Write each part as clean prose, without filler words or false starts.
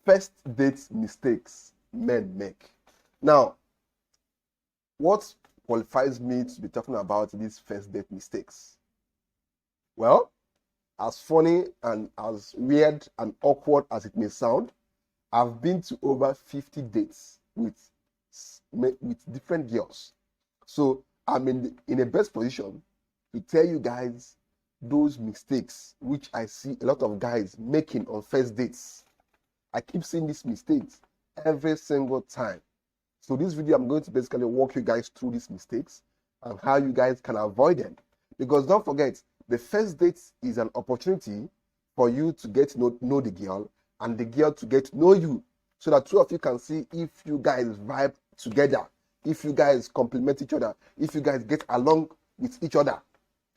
First date mistakes men make. Now, what qualifies me to be talking about these first date mistakes? Well, as funny and as weird and awkward as it may sound, I've been to over 50 dates with different girls. So I'm in a best position to tell you guys those mistakes which I see a lot of guys making on first dates. I keep seeing these mistakes every single time. So this video, I'm going to basically walk you guys through these mistakes and how you guys can avoid them. Because don't forget, the first date is an opportunity for you to get to know the girl and the girl to get to know you, so that two of you can see if you guys vibe together, if you guys complement each other, if you guys get along with each other.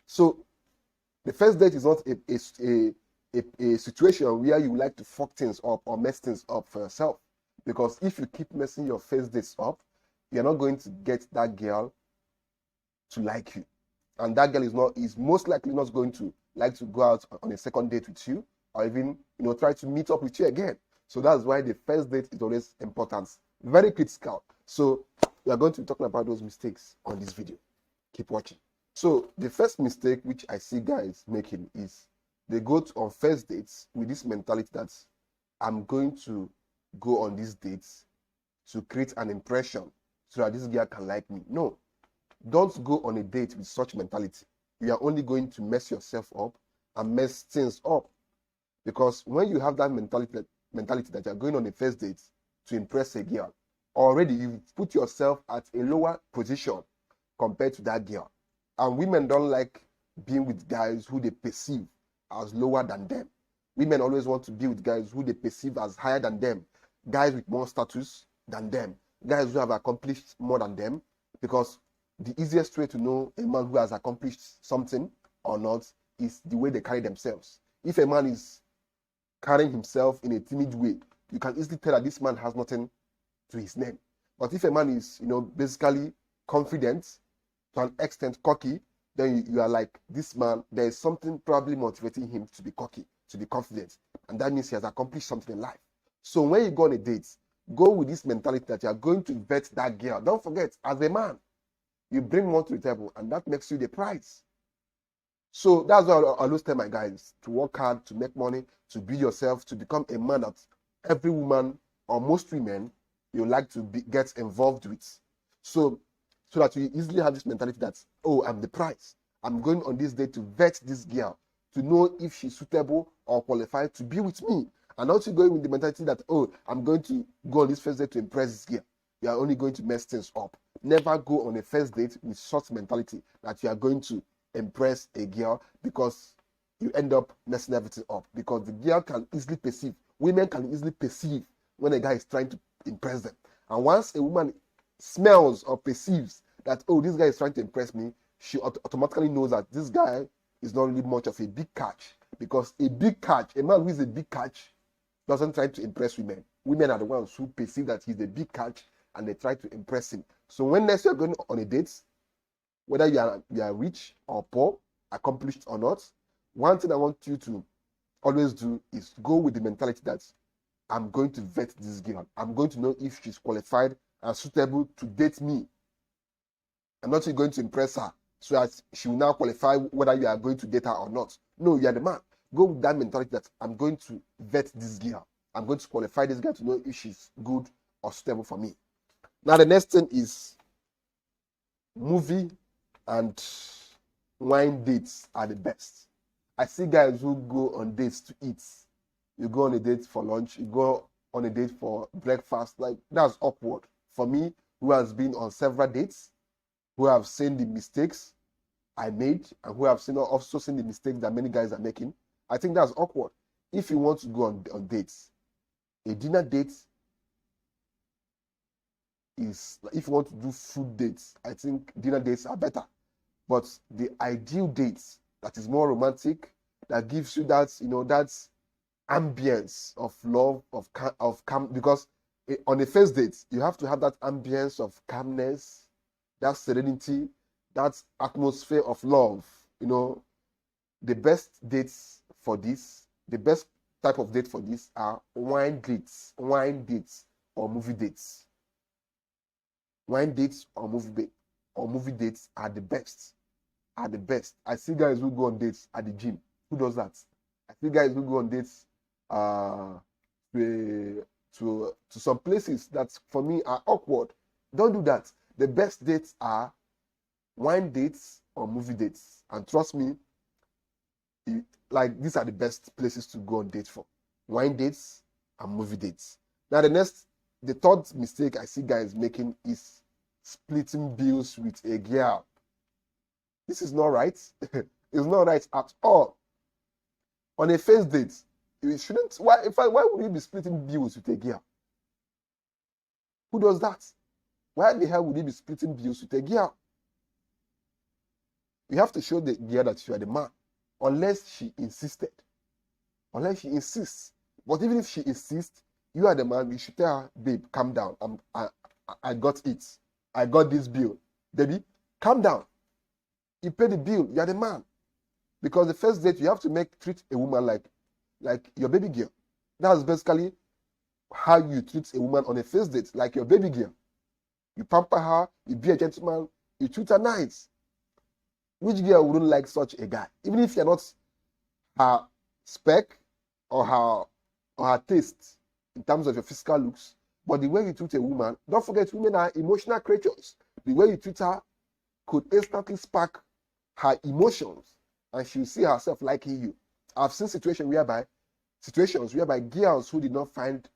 So the first date is not a situation where you like to fuck things up or mess things up for yourself. Because if you keep messing your first dates up, you're not going to get that girl to like you. And that girl is most likely not going to like to go out on a second date with you, or even try to meet up with you again. So that's why the first date is always important, very critical. So we are going to be talking about those mistakes on this video. Keep watching. So the first mistake which I see guys making is they go on first dates with this mentality that I'm going to go on these dates to create an impression so that this girl can like me. No, don't go on a date with such mentality. You are only going to mess yourself up and mess things up. Because when you have that mentality that you're going on a first date to impress a girl, already you've put yourself at a lower position compared to that girl. And women don't like being with guys who they perceive as lower than them. Women always want to be with guys who they perceive as higher than them, guys with more status than them, guys who have accomplished more than them. Because the easiest way to know a man who has accomplished something or not is the way they carry themselves. If a man is carrying himself in a timid way, you can easily tell that this man has nothing to his name. But if a man is, basically confident, to an extent cocky, then you are like, this man, there is something probably motivating him to be cocky, to be confident. And that means he has accomplished something in life. So when you go on a date, go with this mentality that you are going to vet that girl. Don't forget, as a man, you bring more to the table, and that makes you the prize. So that's why I always tell my guys to work hard, to make money, to be yourself, to become a man that every woman or most women you like to get involved with. So that you easily have this mentality that, oh, I'm the prize. I'm going on this date to vet this girl, to know if she's suitable or qualified to be with me. And also going with the mentality that, oh, I'm going to go on this first date to impress this girl. You are only going to mess things up. Never go on a first date with such mentality that you are going to impress a girl, because you end up messing everything up. Because the girl can easily perceive, women can easily perceive when a guy is trying to impress them. And once a woman smells or perceives that, oh, this guy is trying to impress me, she automatically knows that this guy is not really much of a big catch. Because a big catch, a man who is a big catch, doesn't try to impress women. Women are the ones who perceive that he's a big catch and they try to impress him. So when next you're going on a date, whether you are rich or poor, accomplished or not, one thing I want you to always do is go with the mentality that I'm going to vet this girl. I'm going to know if she's qualified and suitable to date me. I'm not going to impress her so that she will now qualify whether you are going to date her or not. No, you are the man. Go with that mentality that I'm going to vet this girl. I'm going to qualify this girl to know if she's good or suitable for me. Now, the next thing is movie and wine dates are the best. I see guys who go on dates to eat. You go on a date for lunch, you go on a date for breakfast. Like, that's awkward. For me, who has been on several dates, who have seen the mistakes I made, and who have also seen the mistakes that many guys are making, I think that's awkward. If you want to go on dates, a dinner date is, if you want to do food dates, I think dinner dates are better. But the ideal dates that is more romantic, that gives you that, that ambience of love, of calm, because on a first date, you have to have that ambience of calmness, that serenity, that atmosphere of love. The best dates for this, the best type of date for this are wine dates or movie dates. Wine dates or movie dates are the best. I see guys who go on dates at the gym. Who does that? I see guys who go on dates to some places that for me are awkward. Don't do that. The best dates are wine dates or movie dates. And trust me, like these are the best places to go on dates for. Wine dates and movie dates. Now the third mistake I see guys making is splitting bills with a girl. This is not right. It's not right at all. On a first date, you shouldn't. Why would you be splitting bills with a girl? Who does that? Why the hell would you be splitting bills with a girl? You have to show the girl that you are the man, unless she insisted. Unless she insists. But even if she insists, you are the man. You should tell her, babe, calm down. I got it. I got this bill, baby. Calm down. You pay the bill. You are the man. Because the first date, you have to treat a woman like your baby girl. That's basically how you treat a woman on a first date, like your baby girl. You pamper her, you be a gentleman, you treat her nice. Which girl wouldn't like such a guy? Even if you're not her spec or her taste in terms of your physical looks, but the way you treat a woman, don't forget women are emotional creatures. The way you treat her could instantly spark her emotions and she'll see herself liking you. I've seen situations whereby girls who did not find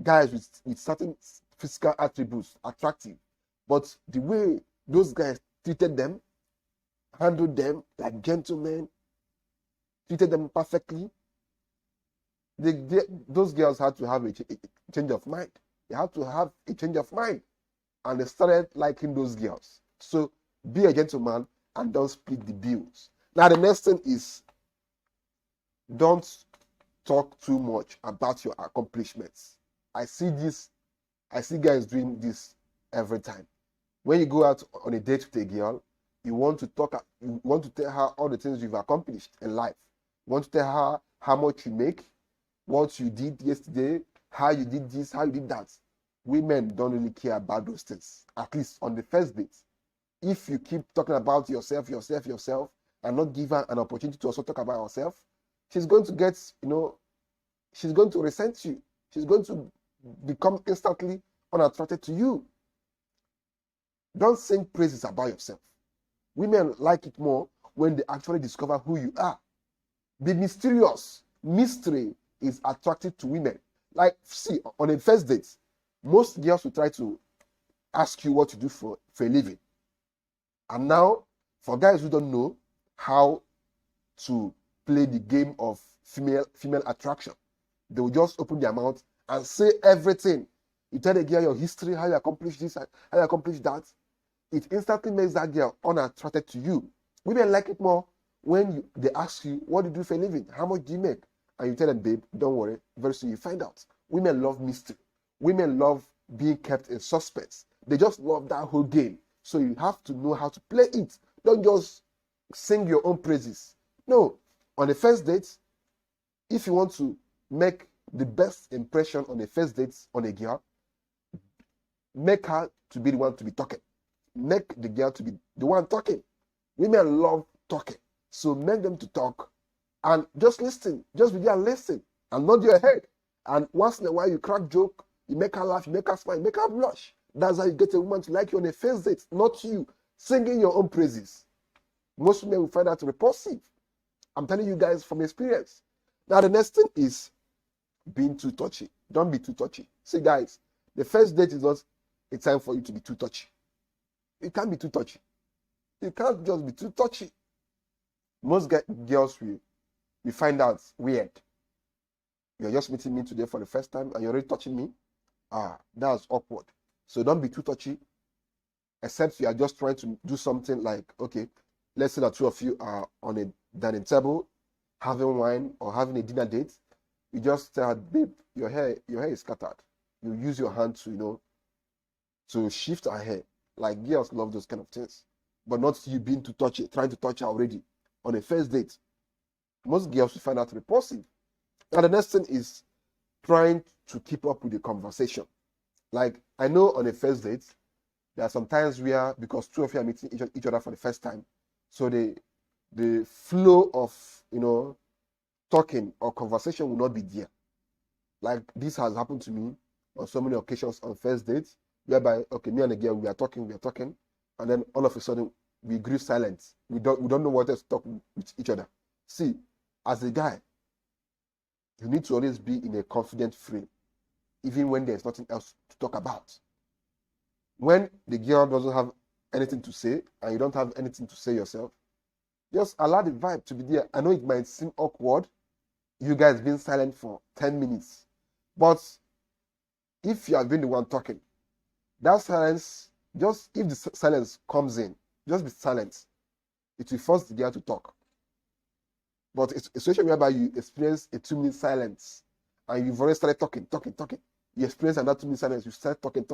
guys with certain physical attributes attractive, but the way those guys treated them, handled them like gentlemen, treated them perfectly, those girls had to have a change of mind. They had to have a change of mind, and they started liking those girls. So be a gentleman and don't split the bills. Now the next thing is, don't talk too much about your accomplishments. I see guys doing this every time. When you go out on a date with a girl, you want to tell her all the things you've accomplished in life. You want to tell her how much you make, what you did yesterday, how you did this, how you did that. Women don't really care about those things, at least on the first date. If you keep talking about yourself, and not give her an opportunity to also talk about herself, she's going to she's going to resent you. She's going to become instantly unattracted to you. Don't sing praises about yourself. Women like it more when they actually discover who you are. Be mysterious. Mystery is attractive to women. Like, see, on a first date, most girls will try to ask you what you do for a living. And now, for guys who don't know how to play the game of female attraction, they will just open their mouth and say everything. You tell the girl your history, how you accomplished this, how you accomplished that. It instantly makes that girl unattracted to you. Women like it more when they ask you, what do you do for a living? How much do you make? And you tell them, babe, don't worry. Very soon you find out. Women love mystery. Women love being kept in suspense. They just love that whole game. So you have to know how to play it. Don't just sing your own praises. No. On the first date, if you want to make the best impression on the first date on a girl, make her to be the one to be talking. Make the girl to be the one talking. Women love talking. So make them to talk and just listen. Just be there and listen and nod your head. And once in a while you crack joke, you make her laugh, you make her smile, you make her blush. That's how you get a woman to like you on a first date, not you singing your own praises. Most women will find that repulsive. I'm telling you guys from experience. Now the next thing is being too touchy. Don't be too touchy. See guys, the first date is not a time for you to be too touchy. You can't be too touchy. You can't just be too touchy. Most girls will find out weird. You're just meeting me today for the first time and you're already touching me. That's awkward. So don't be too touchy. Except you are just trying to do something like, okay, let's say the two of you are on a dining table, having wine or having a dinner date. You just tell her, babe, your hair is scattered. You use your hand to, to shift her hair. Like girls love those kind of things. But not you being too touchy, trying to touch her already on a first date. Most girls will find that repulsive. And the next thing is trying to keep up with the conversation. Like, I know on a first date, there are some times where, because two of you are meeting each other for the first time, so the flow of, talking or conversation will not be there. Like, this has happened to me on so many occasions on first dates, whereby, okay, me and the girl, we are talking, and then all of a sudden, we grew silent. We don't know what else to talk with each other. See, as a guy, you need to always be in a confident frame, even when there's nothing else to talk about. When the girl doesn't have anything to say, and you don't have anything to say yourself, just allow the vibe to be there. I know it might seem awkward, you guys being silent for 10 minutes, but if you have been the one talking, that silence, just if the silence comes in, just be silent. It will force the girl to talk. But it's a situation whereby you experience a 2-minute silence and you've already started talking. You experience another 2-minute silence, you start talking.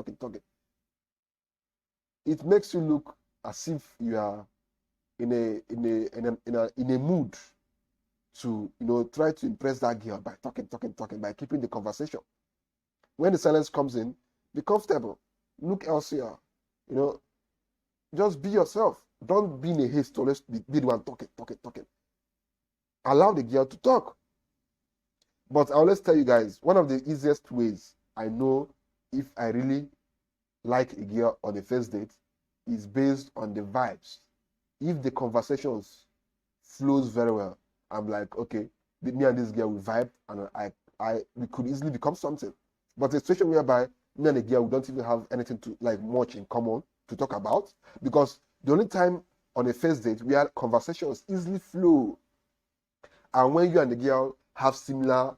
It makes you look as if you are in a mood to try to impress that girl by talking, by keeping the conversation. When the silence comes in, be comfortable. Look elsewhere. Just be yourself. Don't be in a haste to always be the one talking. Allow the girl to talk. But I always tell you guys, one of the easiest ways I know if I really like a girl on the first date is based on the vibes. If the conversations flows very well, I'm like, okay, me and this girl we vibe, and we could easily become something. But a situation whereby me and the girl we don't even have anything to much in common to talk about, because the only time on a first date where conversations easily flow, and when you and the girl have similar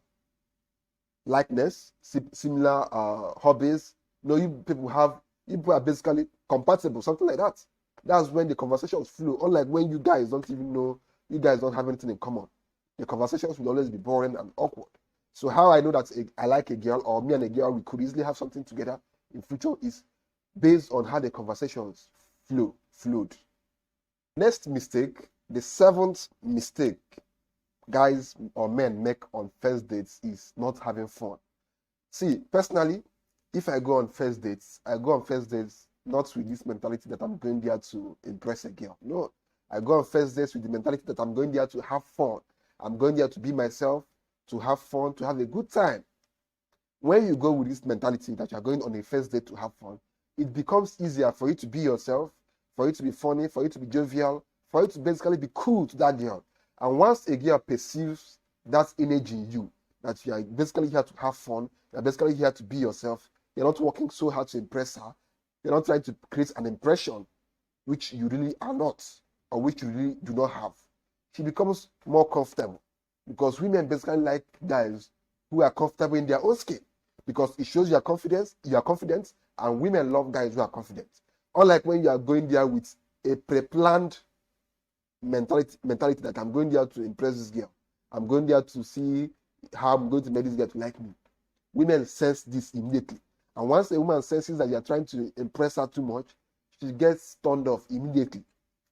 likeness, similar hobbies, you people are basically compatible, something like that. That's when the conversations flow. Unlike when you guys don't even know, you guys don't have anything in common. The conversations will always be boring and awkward. So how I know that I like a girl, or me and a girl, we could easily have something together in future, is based on how the conversations flowed. Next mistake, the 7th mistake guys or men make on first dates is not having fun. See, personally, if I go on first dates, not with this mentality that I'm going there to impress a girl. No, I go on first dates with the mentality that I'm going there to have fun. I'm going there to be myself, to have fun, to have a good time. When you go with this mentality that you're going on a first date to have fun, it becomes easier for you to be yourself, for you to be funny, for you to be jovial, for you to basically be cool to that girl. And once a girl perceives that energy in you, that you are basically here to have fun, you're basically here to be yourself, you're not working so hard to impress her, you're not trying to create an impression which you really are not, or which you really do not have, she becomes more comfortable. Because women basically like guys who are comfortable in their own skin, because it shows you are confident, and women love guys who are confident. Unlike when you are going there with a pre-planned mentality that I'm going there to impress this girl, I'm going there to see how I'm going to make this girl to like me. Women sense this immediately, and once a woman senses that you are trying to impress her too much, she gets turned off immediately.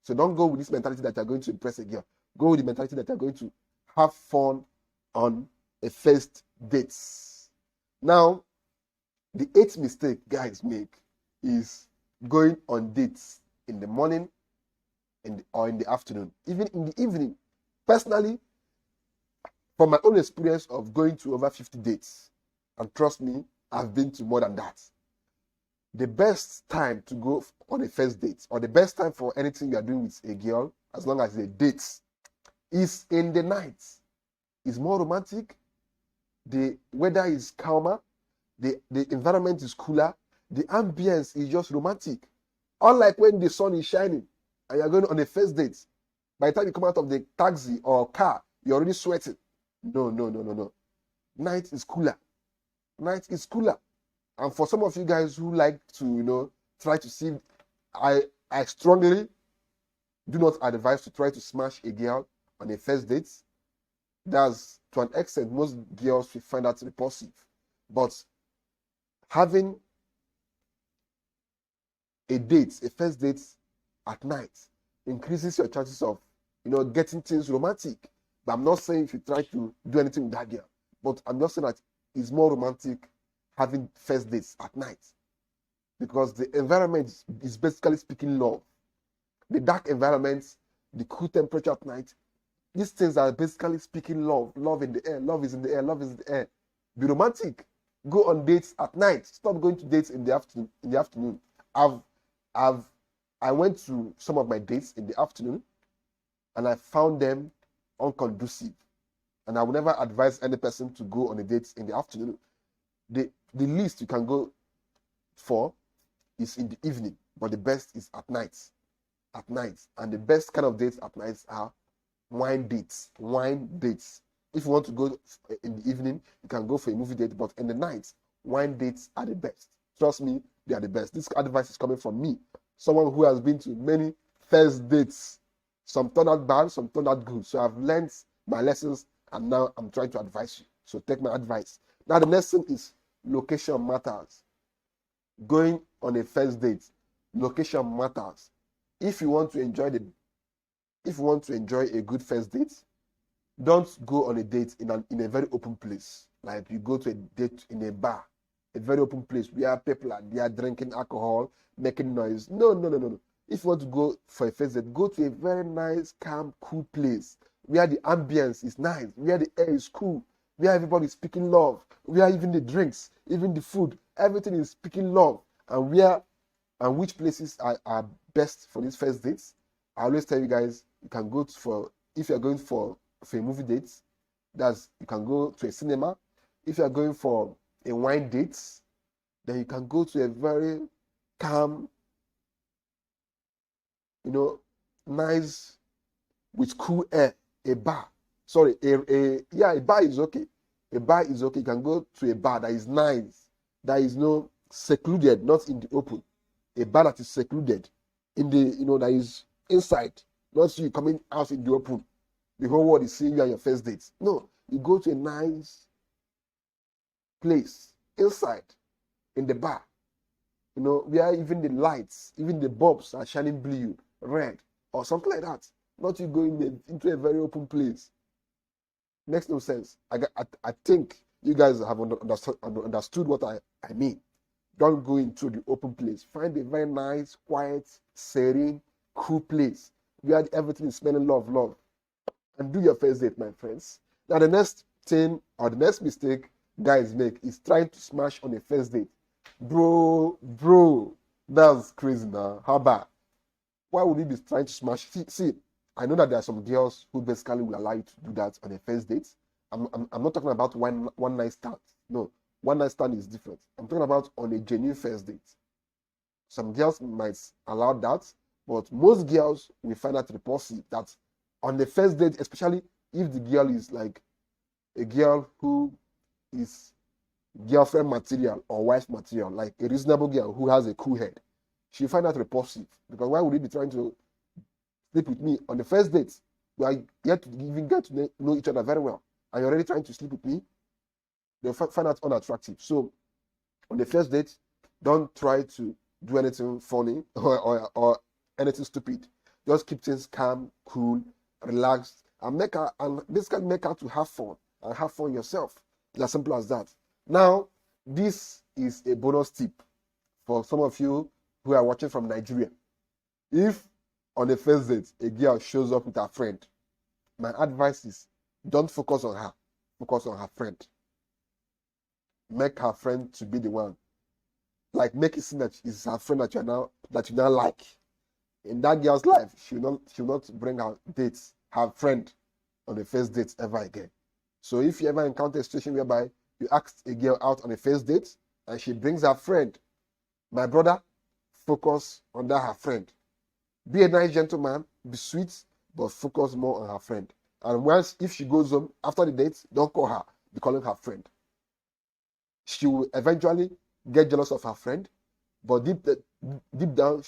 So don't go with this mentality that you're going to impress a girl. Go with the mentality that you're going to have fun on a first date. Now, the 8th mistake guys make is going on dates in the morning or in the afternoon, even in the evening. Personally, from my own experience of going to over 50 dates, and trust me, I've been to more than that, the best time to go on a first date, or the best time for anything you are doing with a girl, as long as it's a date, is in the night. It's more romantic, the weather is calmer, the environment is cooler, the ambience is just romantic. Unlike when the sun is shining and you're going on a first date, by the time you come out of the taxi or car, you're already sweating. No. Night is cooler. And for some of you guys who like to, try to see, I strongly do not advise to try to smash a girl on a first date. That's, to an extent, most girls will find that repulsive. But having a first date at night, increases your chances of, getting things romantic. But I'm not saying if you try to do anything with that girl. But I'm just saying that it's more romantic having first dates at night, because the environment is basically speaking love. The dark environments, the cool temperature at night, these things are basically speaking love. Love in the air. Love is in the air. Love is in the air. Be romantic. Go on dates at night. Stop going to dates in the afternoon. I went to some of my dates in the afternoon, and I found them unconducive. And I would never advise any person to go on a date in the afternoon. The least you can go for is in the evening, but the best is at night. At night. And the best kind of dates at night are wine dates. Wine dates. If you want to go in the evening, you can go for a movie date, but in the night, wine dates are the best. Trust me, they are the best. This advice is coming from me, someone who has been to many first dates. Some turned out bad, some turned out good. So I've learned my lessons, and now I'm trying to advise you. So take my advice. Now the next thing is location matters. Going on a first date, location matters. If you want to enjoy a good first date, don't go on a date in a very open place. Like you go to a date in a bar, a very open place where people are there drinking alcohol, making noise. No. If you want to go for a first date, go to a very nice, calm, cool place where the ambience is nice, where the air is cool, where everybody is speaking love, where even the drinks, even the food, everything is speaking love, and which places are best for these first dates. I always tell you guys, you can go if you're going for a movie date, you can go to a cinema. If you're going for a wine date, then you can go to a very calm, nice, with cool air, a bar. Sorry, a bar is okay. A bar is okay. You can go to a bar that is nice, that is secluded, not in the open. A bar that is secluded, that is inside, not you coming out in the open. The whole world is seeing you on your first date. No, you go to a nice place inside in the bar, where even the lights, even the bulbs are shining blue, red, or something like that. Not you going into a very open place. Makes no sense. I think you guys have understood what I mean. Don't go into the open place. Find a very nice, quiet, serene, cool place where everything is smelling love. And do your first date, my friends. Now, the next thing or the next mistake guys make is trying to smash on a first date. Bro, that's crazy now. How about? Why would you be trying to smash? See, I know that there are some girls who basically will allow you to do that on a first date. I'm not talking about one night stand. No, one night stand is different. I'm talking about on a genuine first date. Some girls might allow that, but most girls will find that repulsive. That on the first date, especially if the girl is like a girl who is girlfriend material or wife material, like a reasonable girl who has a cool head, she'll find that repulsive. Because why would you be trying to sleep with me on the first date? We are yet to even get to know each other very well, and you're already trying to sleep with me. They'll find that unattractive. So on the first date, don't try to do anything funny or anything stupid. Just keep things calm, cool, relaxed, and basically make her to have fun and have fun yourself. It's as simple as that. Now, this is a bonus tip for some of you who are watching from Nigeria. If on the first date a girl shows up with her friend, my advice is don't focus on her. Focus on her friend. Make her friend to be the one. Like, make it seem that it's her friend that you now like. In that girl's life, she will not bring her friend on the first date ever again. So if you ever encounter a situation whereby you ask a girl out on a first date and she brings her friend, my brother, focus on that her friend. Be a nice gentleman, be sweet, but focus more on her friend. And if she goes home after the date, don't call her, be calling her friend. She will eventually get jealous of her friend, but deep down,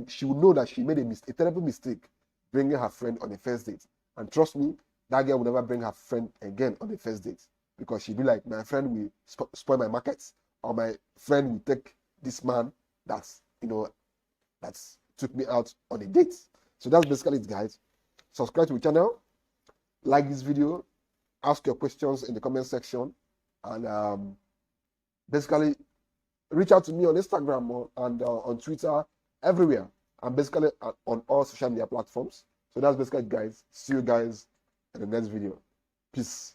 she will know that she made a terrible mistake bringing her friend on a first date. And trust me, that girl will never bring her friend again on the first date, because she'll be like, my friend will spoil my markets, or my friend will take this man that's took me out on a date. So that's basically it, guys. Subscribe to the channel, like this video, ask your questions in the comment section, and basically reach out to me on Instagram and on Twitter, everywhere. I'm basically on all social media platforms. So that's basically, guys. See you guys in the next video. Peace.